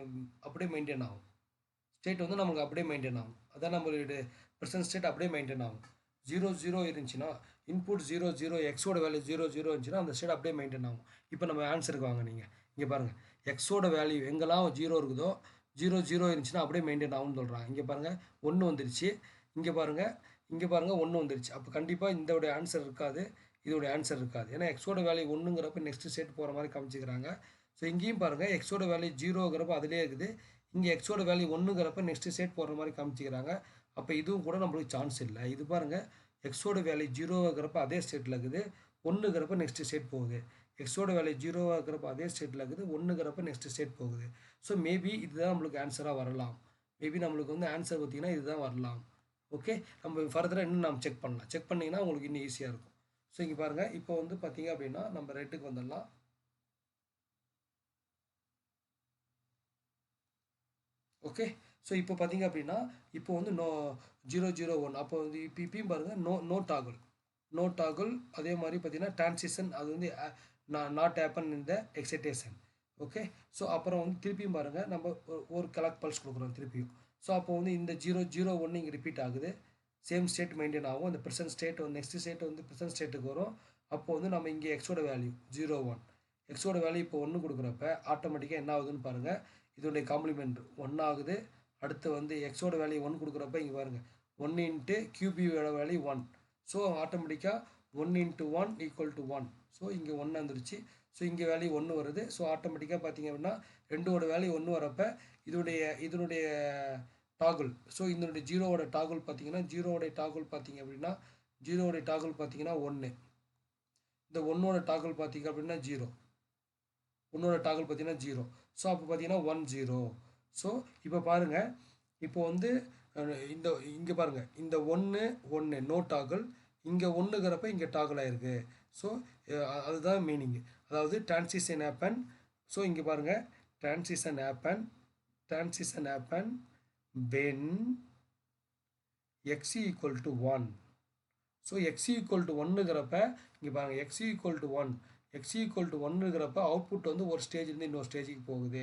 அப்படியே மெயின்டைன் ஆகும். ஸ்டேட் வந்து நமக்கு அப்படியே மெயின்டைன் ஆகும். அதான் நம்மளுடைய ப்ரெசன்ட் ஸ்டேட் அப்படியே மெயின்டைன் ஆகும். 0 0 இருந்துச்சுன்னா இன்புட் 0 0 எக்ஸோட வேல்யூ 0 0 இருந்துச்சுன்னா அந்த ஸ்டேட் அப்படியே மெயின்டைன் ஆகும். இப்போ நம்ம ஆன்சருக்கு வாங்க. நீங்கள் இங்கே பாருங்கள், எக்ஸோட வேல்யூ எங்கெல்லாம் 0 இருக்குதோ 0 0 இருந்துச்சுன்னா அப்படியே மெயின்டைன் ஆகும்னு சொல்கிறாங்க. இங்கே பாருங்கள் 1 வந்துருச்சு, இங்கே பாருங்கள் 1 வந்துருச்சு. அப்போ கண்டிப்பாக இதோடைய ஆன்சர் இருக்காது, இதோடைய ஆன்சர் இருக்காது. ஏன்னா எக்ஸோட வேல்யூ 1ங்கிறப்ப நெக்ஸ்ட் ஸ்டேட் போகிற மாதிரி காமிச்சிக்கிறாங்க. ஸோ இங்கேயும் பாருங்கள் எக்ஸோட வேல்யூ 0ங்கிறப்ப அதிலே இருக்குது, இங்கே எக்ஸோட வேல்யூ 1ங்கிறப்ப நெக்ஸ்ட் ஸ்டேட் போகிற மாதிரி காமிச்சிக்கிறாங்க. அப்போ இதுவும் கூட நம்மளுக்கு சான்ஸ் இல்லை. இது பாருங்கள் எக்ஸோட வேல்யூ 0ங்கிறப்ப அதே ஸ்டேட்டில் இருக்குது, 1ங்கிறப்ப நெக்ஸ்ட் ஸ்டேட் போகுது. எக்ஸோட வேல்யூ 0ங்கிறப்ப அதே ஸ்டேட்டில் இருக்குது, 1ங்கிறப்ப நெக்ஸ்ட் ஸ்டேட் போகுது. ஸோ மேபி இதுதான் நம்மளுக்கு ஆன்சராக வரலாம். மேபி நம்மளுக்கு வந்து ஆன்சர் பார்த்திங்கன்னா இதுதான் வரலாம். ஓகே, நம்ம ஃபர்தராக இன்னும் நம்ம செக் பண்ணலாம். செக் பண்ணிங்கன்னா உங்களுக்கு இன்னும் ஈஸியாக இருக்கும். ஸோ இங்கே பாருங்கள் இப்போ வந்து பார்த்திங்க அப்படின்னா நம்ம ரெட்டுக்கு வந்துடலாம். ஓகே, ஸோ இப்போ பார்த்தீங்க அப்படின்னா இப்போ வந்து 0 0 1 அப்போ வந்து இப்பயும் பாருங்கள் நோ டாகுல். அதே மாதிரி பார்த்தீங்கன்னா டிரான்சிஷன் அது வந்து not happen in the excitation. Okay, so அப்புறம் வந்து திருப்பியும் பாருங்கள் நம்ம ஒரு கிளாக் பல்ஸ் கொடுக்குறோம் திருப்பியும். ஸோ அப்போ வந்து இந்த 0 0 1 இங்கே ரிப்பீட் ஆகுது, சேம் ஸ்டேட் மெயின்டைன் ஆகும். அந்த ப்ரெசன்ட் ஸ்டேட் வந்து நெக்ஸ்ட் ஸ்டேட் வந்து ப்ரெசன்ட் ஸ்டேட்டுக்கு வரும். அப்போ வந்து நம்ம இங்கே எக்ஸோட வேல்யூ 0 1, எக்ஸோட வேல்யூ இப்போ 1 கொடுக்குறப்ப ஆட்டோமேட்டிக்காக என்ன ஆகுதுன்னு பாருங்கள், இதோடைய காம்ப்ளிமெண்ட் 1 ஆகுது. அடுத்து வந்து எக்ஸோட வேல்யூ 1 கொடுக்குறப்ப இங்கே பாருங்கள் 1 இன்ட்டு கியூபியோட வேல்யூ 1. ஸோ ஆட்டோமேட்டிக்காக 1 இன்ட்டு 1 ஈக்குவல் டு 1. ஸோ இங்கே 1 வந்துருச்சு. ஸோ இங்கே வேல்யூ 1 வருது. ஸோ ஆட்டோமேட்டிக்காக பார்த்தீங்க அப்படின்னா ரெண்டோட வேல்யூ 1 வரப்போ இதனுடைய டாகுல், ஸோ இதனுடைய ஜீரோவோட டாகுல் பார்த்தீங்கன்னா ஜீரோவோடைய டாகுல் பார்த்தீங்கன்னா 1. இந்த 1ஓட டாகுல் பார்த்தீங்க அப்படின்னா 0. 1ஓட டாகுல் பார்த்தீங்கன்னா 0. ஸோ அப்போ பார்த்தீங்கன்னா 1 0. ஸோ இப்போ பாருங்கள், இப்போ வந்து இந்த இங்கே பாருங்கள் இந்த 1 நோ டாகுல், இங்கே 1ங்கிறப்ப இங்கே டாகுல் ஆகிருக்கு. ஸோ அதுதான் மீனிங், அதாவது டிரான்சிஷன் ஹேப்பன். ஸோ இங்கே பாருங்கள் transition happen when x equal to 1. So x equal to 1ங்கிறப்ப இங்கே பாருங்கள் x equal to 1ங்கிறப்ப அவுட்புட் வந்து ஒரு ஸ்டேஜ்லேருந்து இன்னொரு ஸ்டேஜுக்கு போகுது.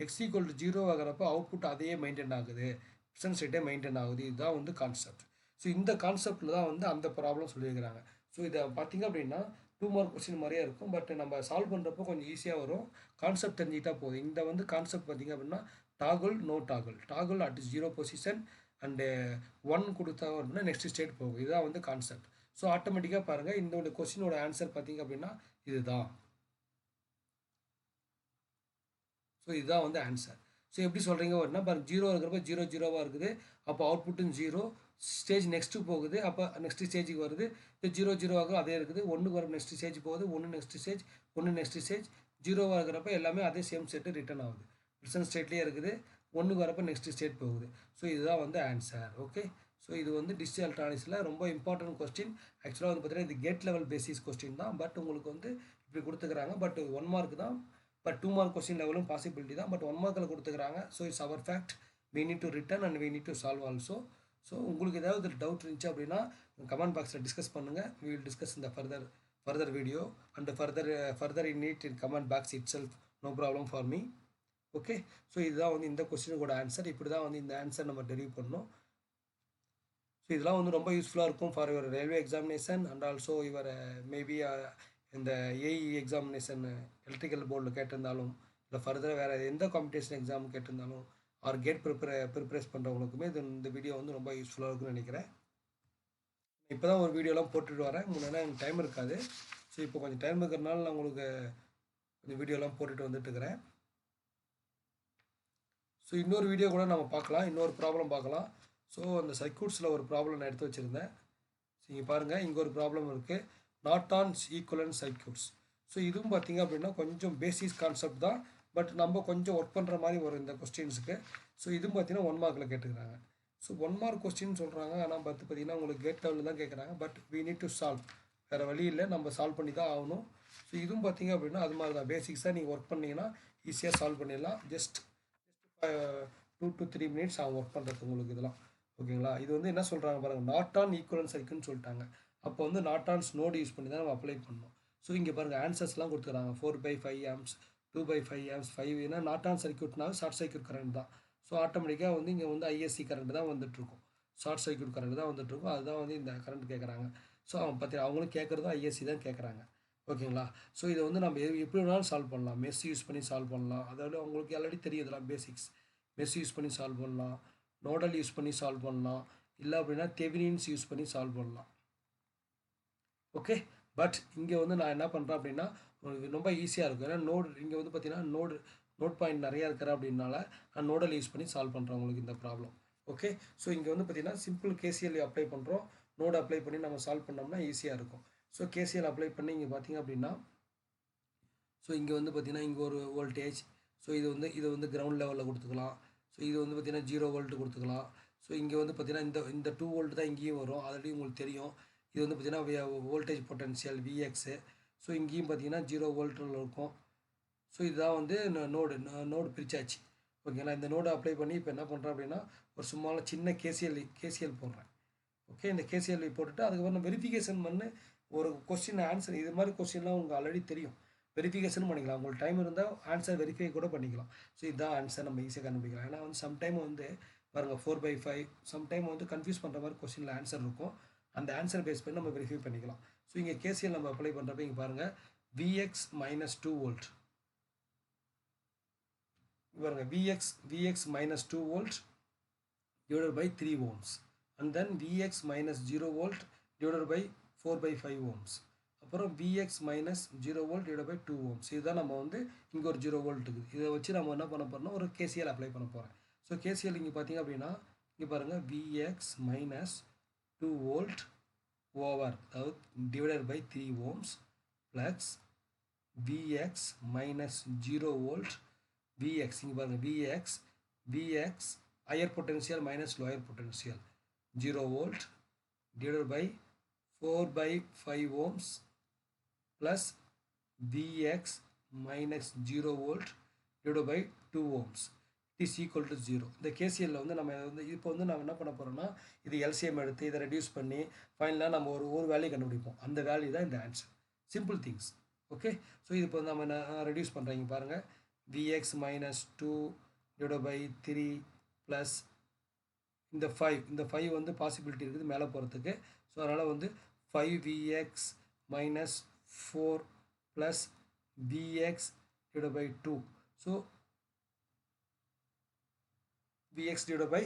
x equal to 0 ஆகிறப்ப அவுட்புட் அதையே மெயின்டைன் ஆகுது, ப்ரெசன்ட் ஸ்டேட்டே மெயின்டைன் ஆகுது. இதுதான் வந்து கான்செப்ட். ஸோ இந்த கான்செப்டில் தான் வந்து அந்த ப்ராப்ளம் சொல்லியிருக்கிறாங்க. ஸோ இதை பார்த்திங்க அப்படின்னா 2 மார்க் கொஸ்டின் மாதிரியே இருக்கும், பட் நம்ம சால்வ் பண்ணுறப்போ கொஞ்சம் ஈஸியாக வரும். கான்செப்ட் தெரிஞ்சுக்கிட்டா போதும். இந்த வந்து கான்செப்ட் பார்த்திங்க அப்படின்னா toggle no toggle at 0 position and 1 கொடுத்தா அப்படின்னா நெக்ஸ்ட் ஸ்டேட் போகும். இதுதான் வந்து கான்செப்ட். ஸோ ஆட்டோமேட்டிக்காக பாருங்கள் இந்த கொஸ்டினோட ஆன்சர் பார்த்திங்க அப்படின்னா இதுதான். ஸோ இதுதான் வந்து ஆன்சர். ஸோ எப்படி சொல்கிறீங்க அப்படின்னா பாருங்கள் 0 இருக்கிறப்ப 0 0வாக இருக்குது, அப்போ அவுட்புட்டும் 0, ஸ்டேஜ் நெக்ஸ்ட்டு போகுது, அப்போ நெக்ஸ்ட் ஸ்டேஜுக்கு வருது. இப்போ 0 0 அதே இருக்குது, 1க்கு வர நெக்ஸ்ட் ஸ்டேஜ் போகுது, 1 நெக்ஸ்ட் ஸ்டேஜ் 0வாக இருக்கிறப்ப எல்லாமே அதே சேம் ஸ்டேட்டு ரிட்டர்ன் ஆகுது, ப்ரெசன்ட் ஸ்டேட்லேயே இருக்குது. 1க்கு வரப்போ நெக்ஸ்ட் ஸ்டேட் போகுது. ஸோ இதுதான் வந்து ஆன்சர். ஓகே, ஸோ இது வந்து டிஜிட்டல் எலக்ட்ரானிக்ஸில் ரொம்ப இம்பார்ட்டன்ட் கொஸ்டின். ஆக்சுவலாக வந்து பார்த்தீங்கன்னா இது கேட் லெவல் பேசிஸ் கொஸ்டின் தான், பட் உங்களுக்கு வந்து இப்படி கொடுத்துக்கிறாங்க. பட் 1 மார்க் தான், பட் 2 மார்க் கொஸ்டின் லெவலும் பாசிபிலிட்டி தான், பட் 1 மார்க்கில் கொடுத்துக்கிறாங்க. So it's our fact, we need to return and we need to solve also. So உங்களுக்கு ஏதாவது டவுட் இருந்துச்சு அப்படின்னா கமெண்ட் பாக்ஸில் டிஸ்கஸ் பண்ணுங்கள். we will discuss in the further video and further in it in comment box itself, no problem for me. Okay, so இதுதான் வந்து இந்த கொஸ்டினுக்கோட ஆன்சர். இப்படி தான் வந்து இந்த ஆன்சர் நம்ம டெரிவ் பண்ணணும். ஸோ இதெல்லாம் வந்து ரொம்ப யூஸ்ஃபுல்லாக இருக்கும் for your railway examination and also your maybe இந்த ஏஇ எக்ஸாமினேஷன் எலக்ட்ரிக்கல் போர்டில் கேட்டிருந்தாலும் இல்லை ஃபர்தராக வேறு எந்த காம்படிஷன் எக்ஸாம் கேட்டிருந்தாலும் ஆர் கேட் ப்ரிப்பரேஸ் பண்ணுறவங்களுக்குமே இந்த வீடியோ வந்து ரொம்ப யூஸ்ஃபுல்லாக இருக்குன்னு நினைக்கிறேன். இப்போ தான் ஒரு வீடியோலாம் போட்டுட்டு வரேன், முன்னாடி எனக்கு டைம் இருக்காது. ஸோ இப்போ கொஞ்சம் டைம் இருக்கிறனால நான் உங்களுக்கு கொஞ்சம் வீடியோலாம் போட்டுட்டு வந்துட்டுருக்கிறேன். ஸோ இன்னொரு வீடியோ கூட நம்ம பார்க்கலாம், இன்னொரு ப்ராப்ளம் பார்க்கலாம். ஸோ அந்த சர்க்யூட்ஸில் ஒரு ப்ராப்ளம் நான் எடுத்து வச்சுருந்தேன். ஸோ இங்கே பாருங்கள், இங்கே ஒரு ப்ராப்ளம் இருக்குது, நார்டான்ஸ் ஈக்குவலன்ட் சர்க்யூட்ஸ். ஸோ இதுவும் பார்த்திங்க அப்படின்னா கொஞ்சம் பேசிக் கான்செப்ட் தான், பட் நம்ம கொஞ்சம் ஒர்க் பண்ணுற மாதிரி வரும் இந்த கொஸ்டின்ஸுக்கு. ஸோ இதுவும் பார்த்திங்கன்னா 1 மார்க்கில் கேட்டுக்கிறாங்க. ஸோ 1 மார்க் கொஸ்டின் சொல்கிறாங்க, ஆனால் பார்த்திங்கன்னா உங்களுக்கு கேட் லெவலில் தான் கேட்குறாங்க. But we need to solve, வேறு வழி இல்லை, நம்ம சால்வ் பண்ணி தான் ஆகணும். ஸோ இதுவும் பார்த்திங்க அப்படின்னா அது மாதிரி தான், பேசிக்ஸாக நீங்கள் ஒர்க் பண்ணிங்கன்னா ஈஸியாக சால்வ் பண்ணிடலாம். ஜஸ்ட் 2 to 3 மினிட்ஸ் ஆகும் ஒர்க் பண்ணுறதுக்கு உங்களுக்கு இதெல்லாம். ஓகேங்களா? இது வந்து என்ன சொல்கிறாங்க பாருங்கள், நார்டான் ஈக்குவலன்ட் சர்க்யூட்னு சொல்லிட்டாங்க. அப்போ வந்து நார்டான்ஸ் நோடு யூஸ் பண்ணி தான் நம்ம அப்ளை பண்ணணும். ஸோ இங்கே பாருங்கள் ஆன்சர்ஸ்லாம் கொடுத்துருக்காங்க, 4/5 amps, 2/5 amps, 5. ஏன்னா நார்டான் சர்க்யூட்னாலும் ஷார்ட் சர்க்யூட் கரண்ட் தான். ஸோ ஆட்டோமேட்டிக்காக வந்து இங்கே வந்து ஐஎஸ்சி கரண்ட் தான் வந்துட்டுருக்கும், ஷார்ட் சர்க்யூட் கரண்ட் தான் வந்துட்டுருக்கும். அதுதான் வந்து இந்த கரண்ட் கேட்குறாங்க. ஸோ பார்த்தீங்கன்னா அவங்களும் கேட்குறதும் ஐஎஸ்சி தான் கேட்குறாங்க. ஓகேங்களா? ஸோ இதை வந்து நம்ம எப்படி வேணாலும் சால்வ் பண்ணலாம், மெஸ் யூஸ் பண்ணி சால்வ் பண்ணலாம். அதாவது அவங்களுக்கு ஆல்ரெடி தெரியும் இதெல்லாம் பேசிக்ஸ். மெஸ் யூஸ் பண்ணி சால்வ் பண்ணலாம், நோடல் யூஸ் பண்ணி சால்வ் பண்ணலாம், இல்லை அப்படின்னா தெவினின்ஸ் யூஸ் பண்ணி சால்வ் பண்ணலாம். ஓகே, பட் இங்கே வந்து நான் என்ன பண்ணுறேன் அப்படின்னா ரொம்ப ஈஸியாக இருக்கும். ஏன்னா இங்கே வந்து பார்த்தீங்கன்னா நோட் பாயிண்ட் நிறையா இருக்கிற அப்படின்னால நான் நோடல் யூஸ் பண்ணி சால்வ் பண்ணுறேன் உங்களுக்கு இந்த ப்ராப்ளம். ஓகே, ஸோ இங்கே வந்து பார்த்தீங்கன்னா சிம்பிள் கேசிஎல் அப்ளை பண்ணுறோம், நோடு அப்ளை பண்ணி நம்ம சால்வ் பண்ணோம்னா ஈஸியாக இருக்கும். ஸோ கேசிஎல் அப்ளை பண்ணி இங்கே பார்த்தீங்க அப்படின்னா, ஸோ இங்கே வந்து பார்த்தீங்கன்னா இங்கே ஒரு வோல்டேஜ், ஸோ இது வந்து கிரவுண்ட் லெவலில் கொடுத்துக்கலாம். ஸோ இது வந்து பார்த்தீங்கன்னா 0 வோல்ட் கொடுத்துக்கலாம். ஸோ இங்கே வந்து பார்த்தீங்கன்னா இந்த 2 வோல்ட் தான் இங்கேயும் வரும், ஆல்ரெடி உங்களுக்கு தெரியும். இது வந்து பார்த்தீங்கன்னா வோல்டேஜ் பொட்டன்ஷியல் விஎக்ஸு. ஸோ இங்கேயும் பார்த்தீங்கன்னா 0 வோல்ட்டில் இருக்கும். ஸோ இதுதான் வந்து நோடு பிரிச்சாச்சு. ஓகேங்களா? இந்த நோடு அப்ளை பண்ணி இப்போ என்ன பண்ணுறேன் அப்படின்னா ஒரு சும்மா சின்ன கேசிஎல் போடுறேன். ஓகே, இந்த கேசிஎல் போட்டுட்டு அதுக்கப்புறம் வெரிஃபிகேஷன் பண்ணி ஒரு கொஸ்டின் ஆன்சர், இது மாதிரி கொஸ்டின்லாம் உங்களுக்கு ஆல்ரெடி தெரியும், வெரிஃபிகேஷன் பண்ணிக்கலாம். உங்களுக்கு டைம் இருந்தால் ஆன்சர் வெரிஃபை கூட பண்ணிக்கலாம். ஸோ இதுதான் ஆன்சர், நம்ம ஈஸியாக கண்டுபிடிக்கலாம். ஏன்னா வந்து சம்டைம் வந்து பாருங்கள் 4/5, சம்டைம் வந்து கன்ஃபியூஸ் பண்ணுற மாதிரி கொஸ்டினில் ஆன்சர் இருக்கும். அந்த ஆன்சர் பேஸ் பண்ணி நம்ம வெரிஃபை பண்ணிக்கலாம். ஸோ இங்கே கேசிஎல் நம்ம அப்ளை பண்ணுறப்ப இங்கே பாருங்கள், விஎக்ஸ் மைனஸ் 2 வோல்ட் பாருங்கள், VX minus 2 volt divided by 3 ohms, and then Vx minus 0 volt divided by 4/5 ohms. அப்புறம் Vx minus 0 volt divided by 2 ohms. இதுதான் நம்ம வந்து இங்கே ஒரு 0 volt இருக்குது. இதை வச்சு நம்ம என்ன பண்ண போகிறோம்னா ஒரு கேசிஎல் அப்ளை பண்ண போகிறேன். ஸோ கேசிஎல் இங்கே பார்த்தீங்க அப்படின்னா இங்கே பாருங்கள், Vx minus 2 volt ஓவர், அதாவது divided by 3 ohms plus Vx minus 0 volt Vx, இங்கே பாருங்கள் Vx higher potential minus lower potential 0 volt divided by 4/5 ohms plus Vx minus 0 volt divided by 2 ohms is equal to 0. இந்த கேசிஎல்ல வந்து நம்ம வந்து இப்போ வந்து நம்ம என்ன பண்ண போகிறோம்னா இது எல்சிஎம் எடுத்து இதை ரெடியூஸ் பண்ணி ஃபைனலாக நம்ம ஒரு வேல்யூ கண்டுபிடிப்போம். அந்த வேல்யூ தான் இந்த answer. Simple things. Okay, so இது இப்போ நம்ம ரெடியூஸ் பண்ணுறீங்க பாருங்கள், Vx minus 2 divided by 3 plus இந்த 5 வந்து பாசிபிலிட்டி இருக்குது மேலே போகிறதுக்கு. ஸோ அதனால் வந்து 5Vx minus 4 plus Vx divided by 2. So Vx divided by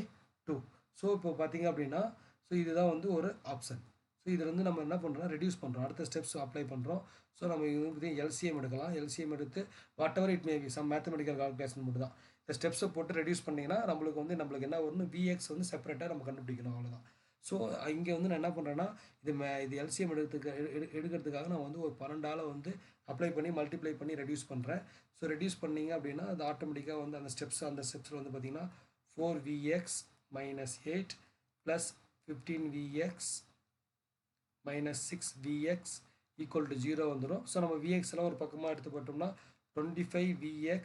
2. So இப்போ பார்த்தீங்க அப்படின்னா ஸோ இதுதான் வந்து ஒரு ஆப்ஷன். ஸோ இதில் வந்து நம்ம என்ன பண்ணுறோம், ரெடியூஸ் பண்ணுறோம், அடுத்த ஸ்டெப்ஸ் அப்ளை பண்ணுறோம். ஸோ நம்ம இது வந்து எல்சிஎம் எடுக்கலாம். எல்சிஎம் எடுத்து whatever it maybe some mathematical calculation மட்டும் தான். இந்த ஸ்டெப்ஸை போட்டு ரெடியூஸ் பண்ணிங்கன்னா நம்மளுக்கு என்ன வரணும், விஎக்ஸ் வந்து செப்பரேட்டாக நம்ம கண்டுபிடிக்கணும், அவ்வளோதான். ஸோ இங்கே வந்து நான் என்ன பண்ணுறேன்னா இது எல்சிஎம் எடுக்கிறதுக்காக நான் வந்து ஒரு 12ஆல் வந்து அப்ளை பண்ணி மல்டிப்ளை பண்ணி ரெடியூஸ் பண்ணுறேன். ஸோ ரெடியூஸ் பண்ணிங்க அப்படின்னா அது ஆட்டோமேட்டிக்காக வந்து அந்த ஸ்டெப்ஸில் வந்து பார்த்திங்கன்னா 4Vx minus 8 plus 15Vx minus 6Vx equal to 0 வந்துடும். ஸோ நம்ம Vx எல்லாம் ஒரு பக்கமாக எடுத்து போட்டோம்னா 25Vx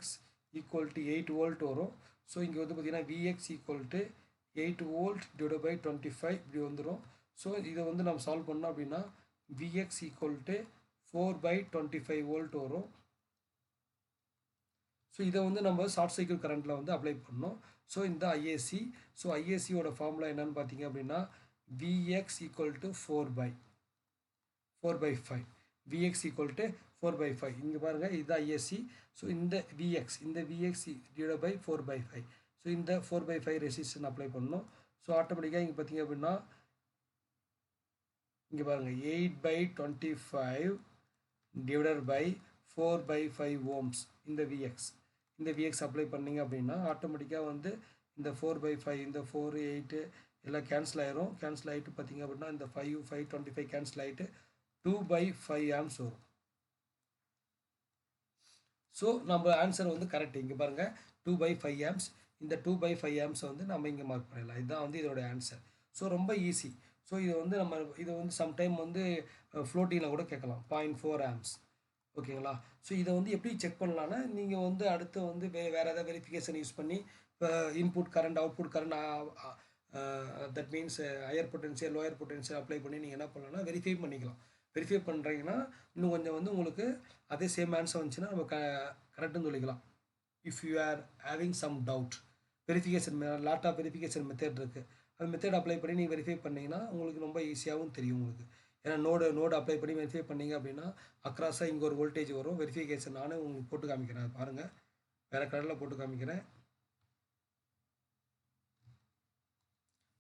equal to 8 volt வரும். ஸோ இங்கே வந்து பார்த்திங்கன்னா Vx equal to 8 volt divided by 25 இப்படி வந்துடும். ஸோ இதை வந்து நம்ம சால்வ் பண்ணோம் அப்படின்னா Vx equal to 4/25 volt வரும். ஸோ இதை வந்து நம்ம ஷார்ட் சைக்கிள் கரண்ட்டில் வந்து அப்ளை பண்ணோம். ஸோ இந்த ஐஏசி, ஸோ ஐஏசியோட ஃபார்முலா என்னன்னு பார்த்தீங்க அப்படின்னா Vx equal to 4/5. Vx equal to 4/5. இங்கே பாருங்கள் இதுதான் ISC. ஸோ இந்த Vx divided by 4/5. ஸோ இந்த 4/5 ரெசிஸ்டன் அப்ளை பண்ணணும். ஸோ ஆட்டோமேட்டிக்காக இங்கே பார்த்தீங்க அப்படின்னா இங்கே பாருங்கள் 8/25 divided by 4/5 ohms இந்த Vx அப்ளை பண்ணிங்க அப்படின்னா ஆட்டோமேட்டிக்காக வந்து இந்த 4/5 இந்த 4 8 எல்லாம் கேன்சல் ஆயிரும். கேன்சல் ஆகிட்டு பார்த்தீங்க அப்படின்னா இந்த 5 25 கேன்சல் ஆகிட்டு 2/5 ஆம்ஸ் வரும். ஸோ நம்ம ஆன்சர் வந்து கரெக்ட். இங்கே பாருங்கள் 2/5 ஆம்ஸ். இந்த 2/5 ஆம்ஸை வந்து நம்ம இங்கே மார்க் பண்ணிடலாம். இதுதான் வந்து இதோட ஆன்சர். ஸோ ரொம்ப ஈஸி. ஸோ இதை வந்து சம்டைம் வந்து ஃப்ளோட்டிங்கில் கூட கேட்கலாம் 0.4 ஆம்ஸ். ஓகேங்களா? ஸோ இதை வந்து எப்படி செக் பண்ணலான்னா நீங்கள் வந்து அடுத்து வந்து வேறு ஏதாவது வெரிஃபிகேஷன் யூஸ் பண்ணி input current output current that means higher potential lower potential apply பண்ணி நீங்கள் என்ன பண்ணலாம்னா வெரிஃபை பண்ணிக்கலாம். வெரிஃபை பண்ணுறீங்கன்னா இன்னும் கொஞ்சம் வந்து உங்களுக்கு அதே சேம் ஆன்சர் வந்துச்சுன்னா நம்ம கரெக்டுன்னு சொல்லிக்கலாம். If you are having some doubt verification lot of verification method இருக்குது. அந்த மெத்தட் அப்ளை பண்ணி நீங்கள் வெரிஃபை பண்ணிங்கன்னா உங்களுக்கு ரொம்ப ஈஸியாகவும் தெரியும் உங்களுக்கு. ஏன்னா நோடு அப்ளை பண்ணி வெரிஃபை பண்ணிங்க அப்படின்னா அக்ராஸாக இங்கே ஒரு வோல்டேஜ் வரும். வெரிஃபிகேஷன் நானும் உங்களுக்கு போட்டு காமிக்கிறேன். அது பாருங்கள், வேறு கலரில் போட்டு காமிக்கிறேன்.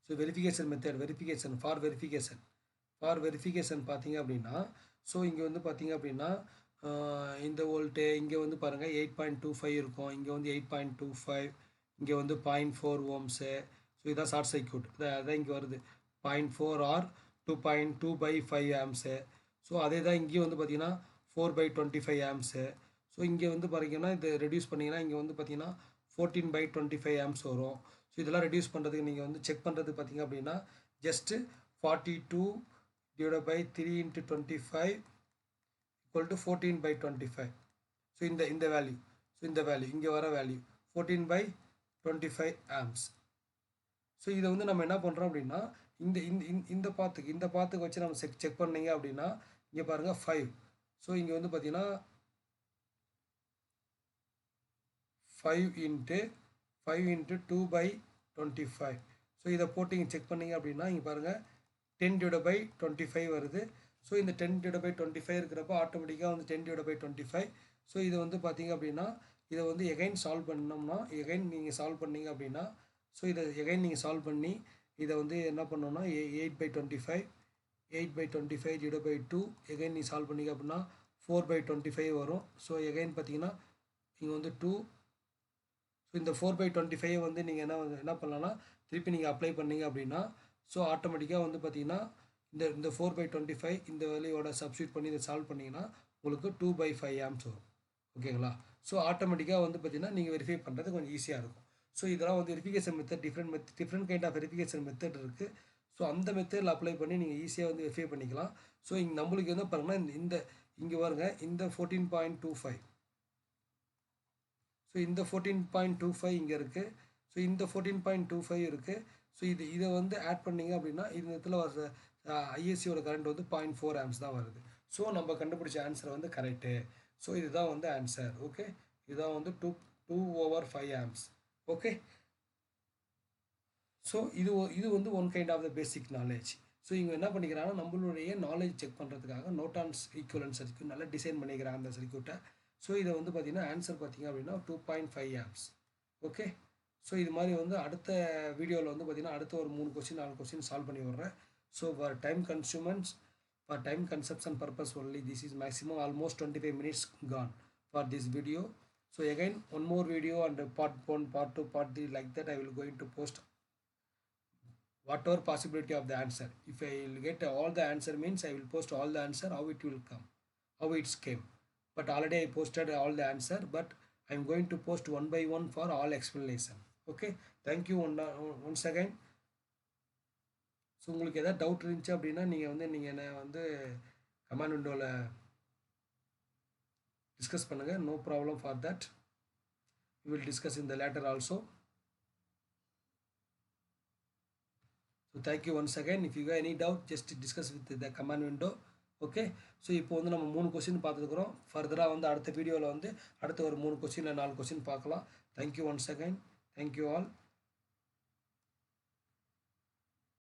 So verification method for verification பார்த்தீங்க அப்படின்னா ஸோ இங்கே வந்து பார்த்தீங்க அப்படின்னா இந்த வோல்ட்டு இங்கே வந்து பாருங்கள் 8.25 இருக்கும். இங்கே வந்து 8.25, இங்கே வந்து 0.4 ஓம்ஸு. ஸோ இதான் ஷார்ட் சர்க்யூட். அதான் இங்கே வருது 0.4 ஆர் 2.2/5 ஆம்ஸு. ஸோ அதே தான் இங்கேயும் வந்து பார்த்தீங்கன்னா 4/25 ஆம்ஸு. ஸோ இங்கே வந்து பார்த்தீங்கன்னா இது ரெடியூஸ் பண்ணிங்கன்னா இங்கே வந்து பார்த்தீங்கன்னா 14/25 ஆம்ஸ் வரும். ஸோ இதெல்லாம் ரெடியூஸ் பண்ணுறதுக்கு நீங்கள் வந்து செக் பண்ணுறது பார்த்தீங்க அப்படின்னா just 42 divided by 3 into 25 equal to 14/25. So இந்த வேல்யூ இங்கே வர வேல்யூ 14/25 ஆம்ஸ். ஸோ இதை வந்து நம்ம என்ன பண்ணுறோம் அப்படின்னா இந்த பாத்துக்கு வச்சு நம்ம செக் பண்ணீங்க அப்படின்னா இங்கே பாருங்கள் 5. ஸோ இங்கே வந்து பார்த்தீங்கன்னா 5 into 2/25. ஸோ இதை போட்டு இங்கே செக் பண்ணிங்க அப்படின்னா இங்கே பாருங்கள் 10 divided by 25 வருது. ஸோ இந்த 10 divided by 25 இருக்கிறப்ப ஆட்டோமேட்டிக்காக வந்து 10 divided by 25. ஸோ இது வந்து பார்த்தீங்க அப்படின்னா இதை வந்து எகைன் சால்வ் பண்ணோம்னா நீங்கள் சால்வ் பண்ணீங்க அப்படின்னா ஸோ இதை எகைன் நீங்கள் சால்வ் பண்ணி இதை வந்து என்ன பண்ணோம்னா 8/25 divided by 2 எகைன் நீங்கள் சால்வ் பண்ணிங்க அப்படின்னா 4/25 வரும். ஸோ எகைன் பார்த்தீங்கன்னா இங்கே வந்து 2. ஸோ இந்த 4/25 வந்து நீங்கள் என்ன பண்ணலான்னா திருப்பி நீங்கள் அப்ளை பண்ணீங்க அப்படின்னா ஸோ ஆட்டோமேட்டிக்காக வந்து பார்த்தீங்கன்னா இந்த 4/25 இந்த வேல்யூவோட சப்ஸ்டியூட் பண்ணி இதை சால்வ் பண்ணிங்கன்னா உங்களுக்கு 2/5 ஆம்ஸ் வரும். ஓகேங்களா? ஸோ ஆட்டோமேட்டிக்காக வந்து பார்த்தீங்கன்னா நீங்கள் வெரிஃபை பண்ணுறது கொஞ்சம் ஈஸியாக இருக்கும். ஸோ இதெல்லாம் வந்து verification method different kind of verification method இருக்குது. ஸோ அந்த மெத்தடில் அப்ளை பண்ணி நீங்கள் ஈஸியாக வந்து வெரிஃபை பண்ணிக்கலாம். ஸோ இங்கே நம்மளுக்கு என்ன பாருங்கன்னா இங்கே பாருங்க இந்த 14.25. ஸோ இந்த 14.25 இங்கே இருக்குது. ஸோ இந்த 14.25 இருக்குது. ஸோ இதை வந்து ஆட் பண்ணிங்க அப்படின்னா இந்த இடத்துல வர ஐஎஸ்சியோட கரண்ட் வந்து 0.4 ஆம்ஸ் தான் வருது. ஸோ நம்ம கண்டுபிடிச்ச ஆன்சர் வந்து கரெக்டு. ஸோ இதுதான் வந்து ஆன்சர். ஓகே, இதுதான் வந்து 2/5 ஆம்ஸ். ஓகே, ஸோ இது வந்து one kind of the basic knowledge. So இவங்க என்ன பண்ணிக்கிறாங்கன்னா நம்மளுடைய நாலேஜ் செக் பண்ணுறதுக்காக நோட்டான்ஸ் ஈக்குவலன்ட் சர்க்யூட் நல்லா டிசைன் பண்ணிக்கிறாங்க அந்த சர்க்யூட்டை. ஸோ இதை வந்து பார்த்திங்கன்னா ஆன்சர் பார்த்திங்க அப்படின்னா 2.5 ஆம்ஸ். ஓகே, ஸோ இது மாதிரி வந்து அடுத்த வீடியோவில் வந்து பார்த்திங்கன்னா அடுத்த ஒரு 3 கொஸ்டின் 4 கொஸ்டின் சால்வ் பண்ணி விட்றேன். So for time consumption purpose only, this is maximum almost 25 minutes gone for this video. So again one more video and part 1, part 2, part 3 like that I will going to post whatever possibility of the answer. If I will get all the answer means I will post all the answer how it will come, how it's came. But already I posted all the answer, but I am going to post one by one for all explanation. Okay, thank you once again. So உங்களுக்கு எதாவது டவுட் இருந்துச்சு அப்படின்னா நீங்கள் என்னை வந்து கமெண்ட் விண்டோவில் டிஸ்கஸ் பண்ணுங்கள். No problem for that. We will discuss in the later also. So thank you once again. If you have any doubt just discuss with the comment window. Okay, so இப்போ வந்து நம்ம 3 கொஸ்டின் பார்த்துருக்குறோம். ஃபர்தராக வந்து அடுத்த வீடியோவில் வந்து அடுத்த ஒரு 3 கொஸ்டின் 4 கொஸ்டின் பார்க்கலாம். Thank you once again. Thank you all.